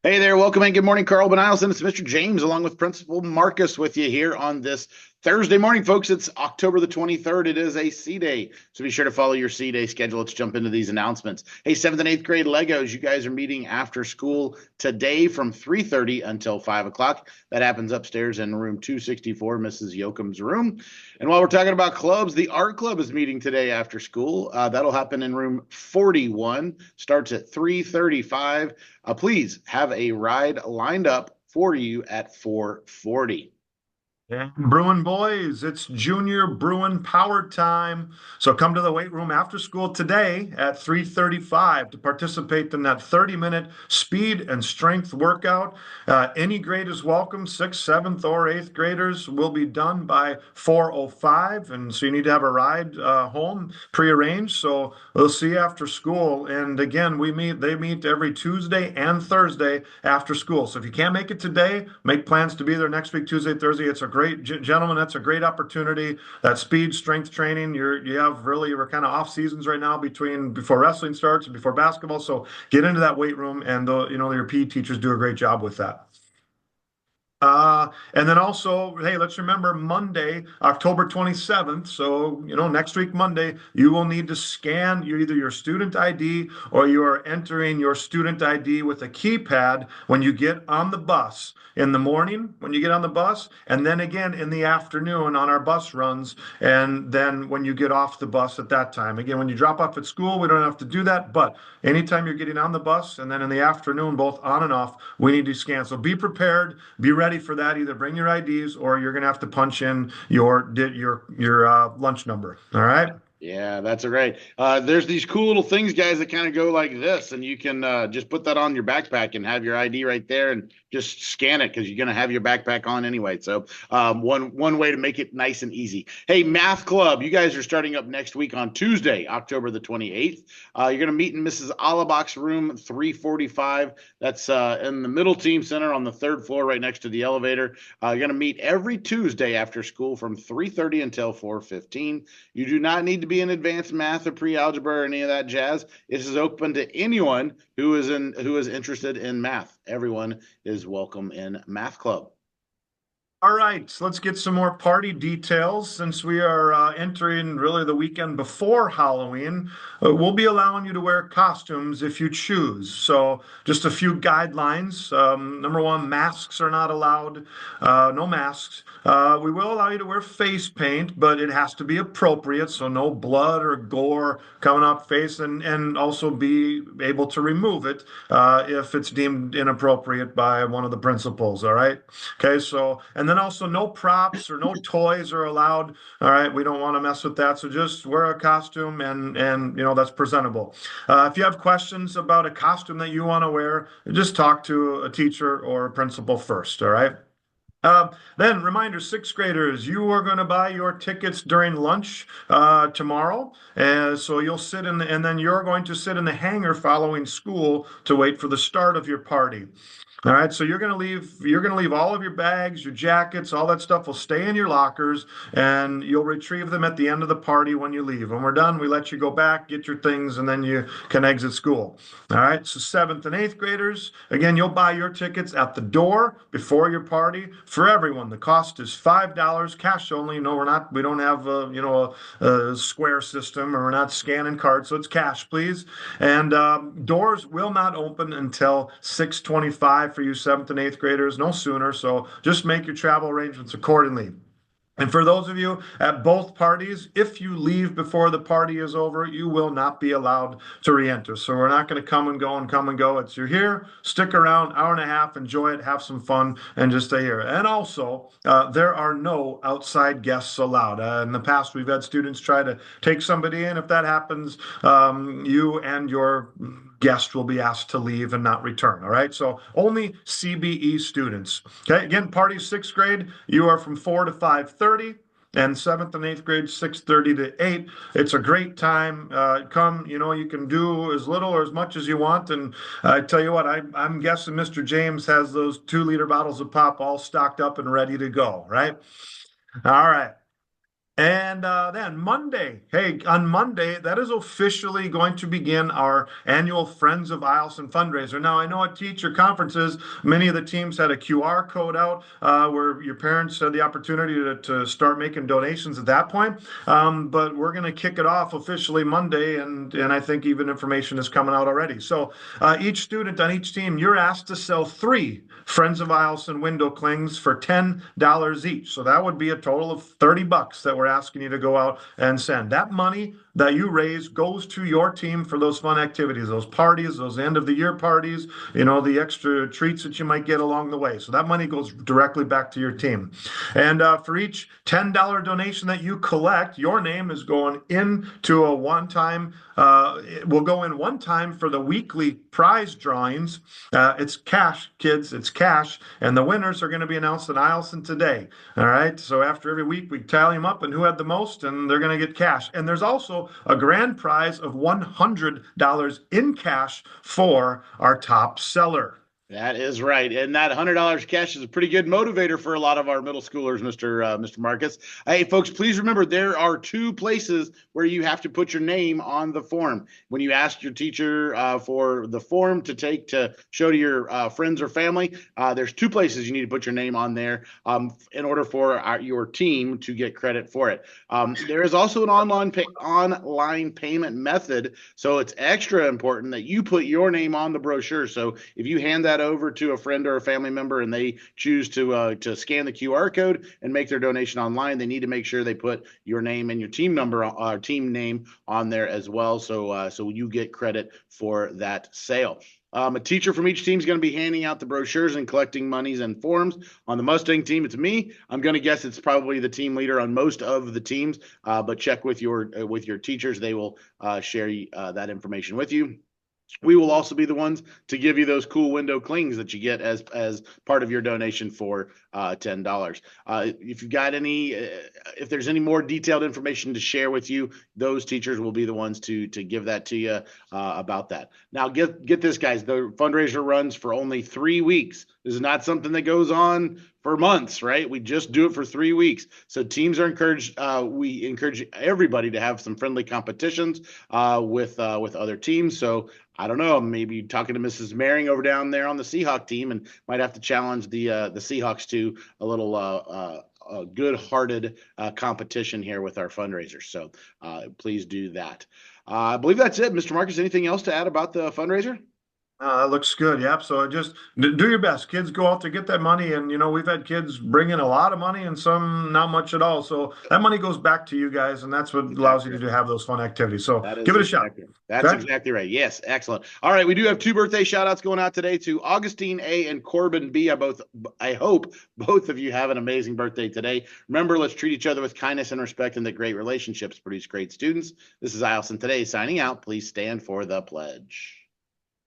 Hey there, welcome and good morning, Carl. Eielson. It's Mr. James along with Principal Marcus with you here on this Thursday morning, folks. It's October the 23rd. It is a C Day. So be sure to follow your C Day schedule. Let's jump into these announcements. Hey, 7th and 8th grade Legos, you guys are meeting after school today from 3:30 until 5 o'clock. That happens upstairs in room 264, Mrs. Yoakum's room. And while we're talking about clubs, the art club is meeting today after school. That'll happen in room 41, starts at 3:35. Please have a ride lined up for you at 4:40. And Bruin boys, it's junior Bruin power time. So come to the weight room after school today at 3:35 to participate in that 30-minute speed and strength workout. Any grade is welcome. 6th, 7th, or 8th graders will be done by 4:05. And so you need to have a ride home prearranged. So we'll see you after school. And again, they meet every Tuesday and Thursday after school. So if you can't make it today, make plans to be there next week, Tuesday, Thursday. It's a great gentlemen. That's a great opportunity. That speed strength training. We're kind of off seasons right now before wrestling starts and before basketball. So get into that weight room, and your PE teachers do a great job with that. And then also, hey, let's remember Monday, October 27th. So, next week, Monday, you will need to scan either your student ID or you are entering your student ID with a keypad when you get on the bus in the morning, when you get on the bus, and then again in the afternoon on our bus runs, and then when you get off the bus at that time. Again, when you drop off at school, we don't have to do that, but anytime you're getting on the bus and then in the afternoon, both on and off, we need to scan. So be prepared, be ready for that. Either bring your IDs or you're going to have to punch in your lunch number. All right. Yeah, that's great. There's these cool little things, guys, that kind of go like this, and you can just put that on your backpack and have your ID right there, and just scan it because you're going to have your backpack on anyway. So one way to make it nice and easy. Hey, Math Club, you guys are starting up next week on Tuesday, October the 28th. You're going to meet in Mrs. Alabach's room 345. That's in the Middle Team Center on the third floor, right next to the elevator. You're going to meet every Tuesday after school from 3:30 until 4:15. You do not need to be in advanced math or pre-algebra or any of that jazz. This is open to anyone who is interested in math. Everyone is welcome in Math Club. All right, so let's get some more party details. Since we are entering really the weekend before Halloween, we'll be allowing you to wear costumes if you choose. So, just a few guidelines. Number one, masks are not allowed. No masks. We will allow you to wear face paint, but it has to be appropriate. So, no blood or gore coming off face, and also be able to remove it if it's deemed inappropriate by one of the principals. All right. Okay, so, and then also no props or no toys are allowed. All right, we don't want to mess with that. So just wear a costume and that's presentable. If you have questions about a costume that you want to wear, just talk to a teacher or a principal first. All right. Then reminder, 6th graders, you are going to buy your tickets during lunch tomorrow. So you'll and then you're going to sit in the hangar following school to wait for the start of your party. All right, so you're going to leave all of your bags, your jackets, all that stuff will stay in your lockers, and you'll retrieve them at the end of the party when you leave. When we're done, we let you go back, get your things, and then you can exit school. All right, so 7th and 8th graders, again, you'll buy your tickets at the door before your party for everyone. The cost is $5, cash only. No, we don't have a square system, or we're not scanning cards, so it's cash, please. And doors will not open until 6:25 for you 7th and 8th graders, no sooner. So just make your travel arrangements accordingly. And for those of you at both parties, if you leave before the party is over, you will not be allowed to re-enter. So we're not going to come and go and come and go. It's you're here, stick around, hour and a half, enjoy it, have some fun, and just stay here. And also, there are no outside guests allowed. In the past, we've had students try to take somebody in. If that happens, you and your guest will be asked to leave and not return. All right. So only CBE students. Okay. Again, party 6th grade, you are from 4 to 5:30. And 7th and 8th grade, 6:30 to 8. It's a great time. Come, you can do as little or as much as you want. And I tell you what, I'm guessing Mr. James has those 2-liter bottles of pop all stocked up and ready to go, right? All right. And then Monday, hey, on Monday, that is officially going to begin our annual Friends of Eielson fundraiser. Now, I know at teacher conferences, many of the teams had a QR code out where your parents had the opportunity to start making donations at that point. But we're going to kick it off officially Monday, and I think even information is coming out already. So each student on each team, you're asked to sell three Friends of Eielson window clings for $10 each. So that would be a total of $30 that we're asking you to go out and send. That money that you raise goes to your team for those fun activities, those parties, those end of the year parties, the extra treats that you might get along the way. So that money goes directly back to your team. And for each $10 donation that you collect, your name is going into a one-time, it will go in one time for the weekly prize drawings. It's cash, kids, it's cash. And the winners are going to be announced in Eielson today. All right. So after every week, we tally them up and who had the most, and they're going to get cash. And there's also a grand prize of $100 in cash for our top seller. That is right, and that $100 cash is a pretty good motivator for a lot of our middle schoolers, Mr. Marcus. Hey, folks, please remember there are two places where you have to put your name on the form. When you ask your teacher for the form to take to show to your friends or family, there's two places you need to put your name on there in order for your team to get credit for it. There is also an online payment method, so it's extra important that you put your name on the brochure. So if you hand that over to a friend or a family member and they choose to scan the QR code and make their donation online, they need to make sure they put your name and your team number, team name on there as well, so you get credit for that sale. A teacher from each team is going to be handing out the brochures and collecting monies and forms. On the Mustang team, it's me. I'm going to guess it's probably the team leader on most of the teams, but check with your teachers. They will share that information with you. We will also be the ones to give you those cool window clings that you get as part of your donation for $10. If you've got if there's any more detailed information to share with you, those teachers will be the ones to give that to you about that. Now, get this, guys. The fundraiser runs for only 3 weeks. This is not something that goes on for months, right? We just do it for 3 weeks. So teams are encouraged. We encourage everybody to have some friendly competitions with other teams. So I don't know, maybe talking to Mrs. Maring over down there on the Seahawk team, and might have to challenge the Seahawks to a little a good-hearted competition here with our fundraisers. So please do that. I believe that's it, Mr. Marcus. Anything else to add about the fundraiser? That looks good. Yep. So just do your best. Kids go out to get that money. And, we've had kids bring in a lot of money and some not much at all. So that money goes back to you guys. And that's what allows you to have those fun activities. So give it a shot. That's exactly right. Yes. Excellent. All right. We do have 2 birthday shout outs going out today to Augustine A. and Corbin B. I hope both of you have an amazing birthday today. Remember, let's treat each other with kindness and respect, and that great relationships produce great students. This is Eielson Today signing out. Please stand for the pledge.